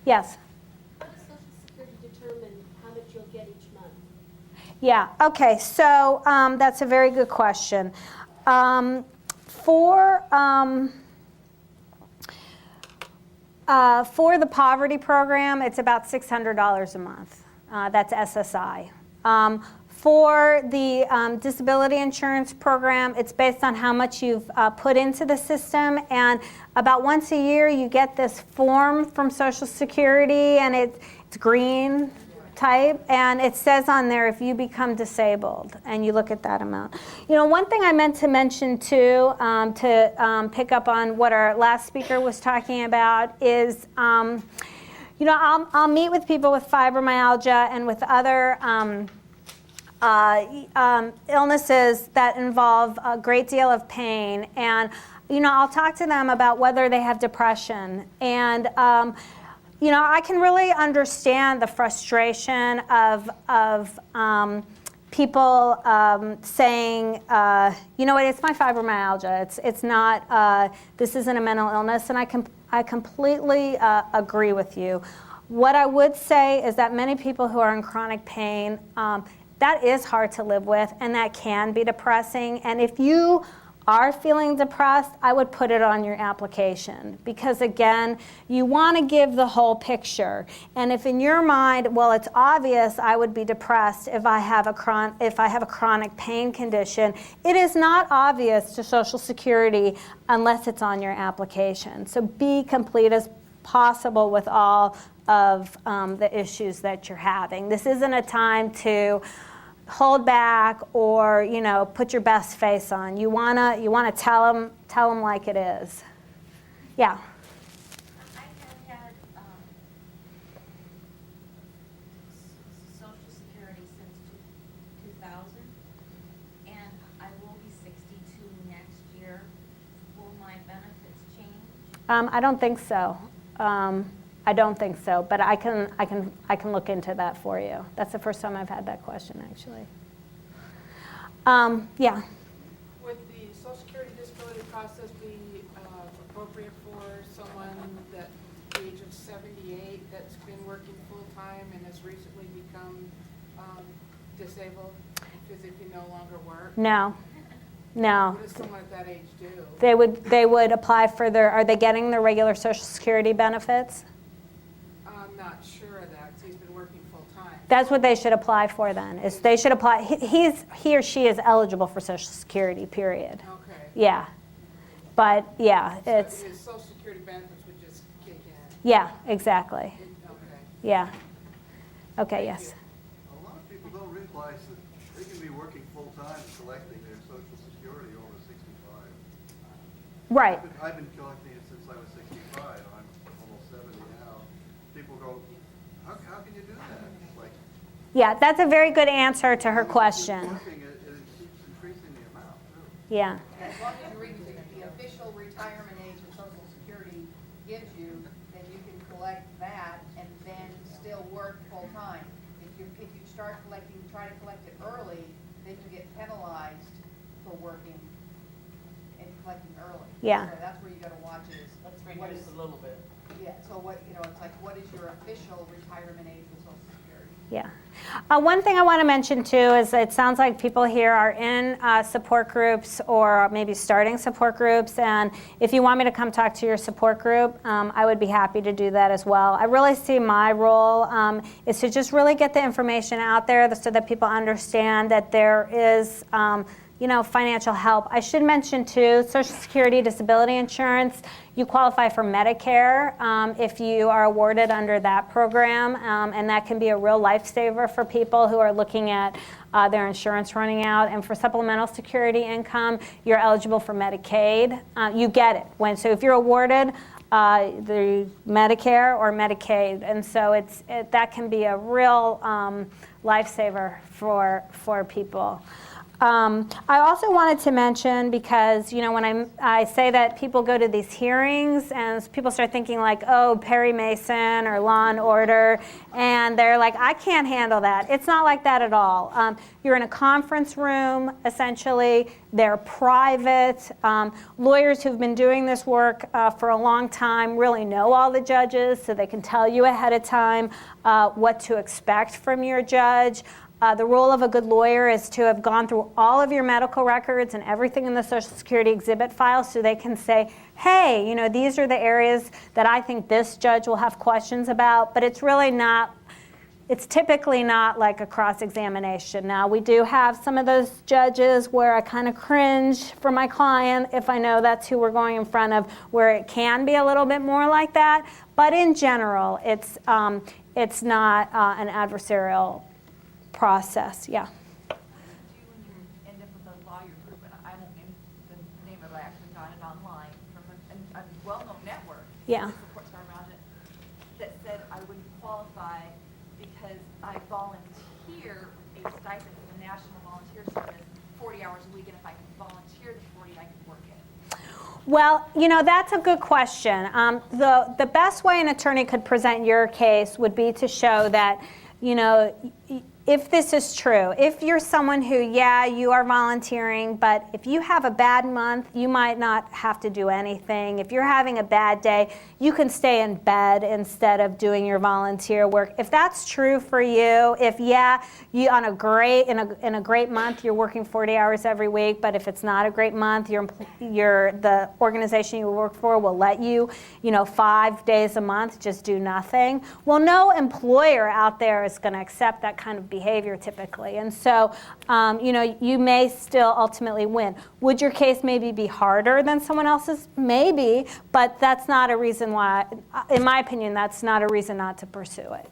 Yes. How does Social Security determine how much you'll get each month? Yeah, okay, so that's a very good question. For the poverty program, it's about $600 a month. That's SSI. For the disability insurance program, it's based on how much you've put into the system, and about once a year you get this form from Social Security, and it's green type, and it says on there if you become disabled, and you look at that amount. You know, one thing I meant to mention too, to pick up on what our last speaker was talking about is, you know, I'll meet with people with fibromyalgia and with other illnesses that involve a great deal of pain, and you know, I'll talk to them about whether they have depression, and you know, I can really understand the frustration of people saying, you know what, it's my fibromyalgia. It's not, this isn't a mental illness, and I completely agree with you. What I would say is that many people who are in chronic pain, that is hard to live with, and that can be depressing. And if you are feeling depressed, I would put it on your application, because again, you want to give the whole picture. And if in your mind, well, it's obvious I would be depressed if I have a chronic pain condition, it is not obvious to Social Security unless it's on your application. So be complete as possible with all of the issues that you're having. This isn't a time to hold back or, you know, put your best face on. You wanna tell them like it is. Yeah. I have had Social Security since 2000, and I will be 62 next year. Will my benefits change? I don't think so. I don't think so, but I can look into that for you. That's the first time I've had that question, actually. Yeah. Would the Social Security disability process be appropriate for someone that age of 78 that's been working full time and has recently become disabled, physically no longer work? No. No. What does someone at that age do? They would apply for are they getting their regular Social Security benefits? I'm not sure of that, because he's been working full time. That's what they should apply for then, is they should apply, he or she is eligible for Social Security, period. Okay. Yeah. But yeah, So it's, his Social Security benefits would just kick in? yeah, exactly. Okay. Yeah. Okay, yes. A lot of people don't realize that they can be working full-time and collecting their Social Security over 65. Right. I've been collecting it since I was 65. I'm almost 70 now. People go, how can you do that? It's like, Yeah, that's a very good answer to her question. working, it keeps increasing the amount, too. Yeah. As long as you read the official retirement age that Social Security gives you, then you can collect that and then still work full-time. If you start collecting, try to collect it early, then you get penalized for working and collecting early. Yeah. So that's where you gotta watch is. Let's what reduce is- a little bit. Yeah, so what, you know, it's like, what is your official retirement age with Social Security? Yeah. One thing I want to mention too is it sounds like people here are in support groups or maybe starting support groups, and if you want me to come talk to your support group, I would be happy to do that as well. I really see my role is to just really get the information out there so that people understand that there is you know, financial help. I should mention too, Social Security disability insurance, you qualify for Medicare if you are awarded under that program, and that can be a real lifesaver for people who are looking at their insurance running out. And for supplemental security income, you're eligible for Medicaid. You get it. So if you're awarded the Medicare or Medicaid, and so that can be a real lifesaver for people. I also wanted to mention, because when I say that people go to these hearings and people start thinking like, oh, Perry Mason or Law and Order, and they're like, I can't handle that. It's not like that at all. You're in a conference room, essentially. They're private. Lawyers who've been doing this work for a long time really know all the judges, so they can tell you ahead of time what to expect from your judge. The role of a good lawyer is to have gone through all of your medical records and everything in the Social Security exhibit file, so they can say, hey, these are the areas that I think this judge will have questions about, but it's really not, it's typically not like a cross-examination. Now, we do have some of those judges where I kind of cringe for my client if I know that's who we're going in front of, where it can be a little bit more like that, but in general, it's not an adversarial process. Yeah. What do you do when you end up with a lawyer group, and I won't name the name of it, I actually got it online from a well-known network. Yeah. That supports our around it, that said I wouldn't qualify because I volunteer a stipend for the National Volunteer Service 40 hours a week, and if I could volunteer the 40, I could work it. Well, that's a good question. The best way an attorney could present your case would be to show that, if this is true, if you're someone who, you are volunteering, but if you have a bad month, you might not have to do anything. If you're having a bad day, you can stay in bed instead of doing your volunteer work. If that's true for you, if you in a great month you're working 40 hours every week, but if it's not a great month, the organization you work for will let you, 5 days a month just do nothing. Well, no employer out there is going to accept that kind of behavior typically, and so you may still ultimately win. Would your case maybe be harder than someone else's? Maybe, but that's not a reason why, in my opinion, that's not a reason not to pursue it.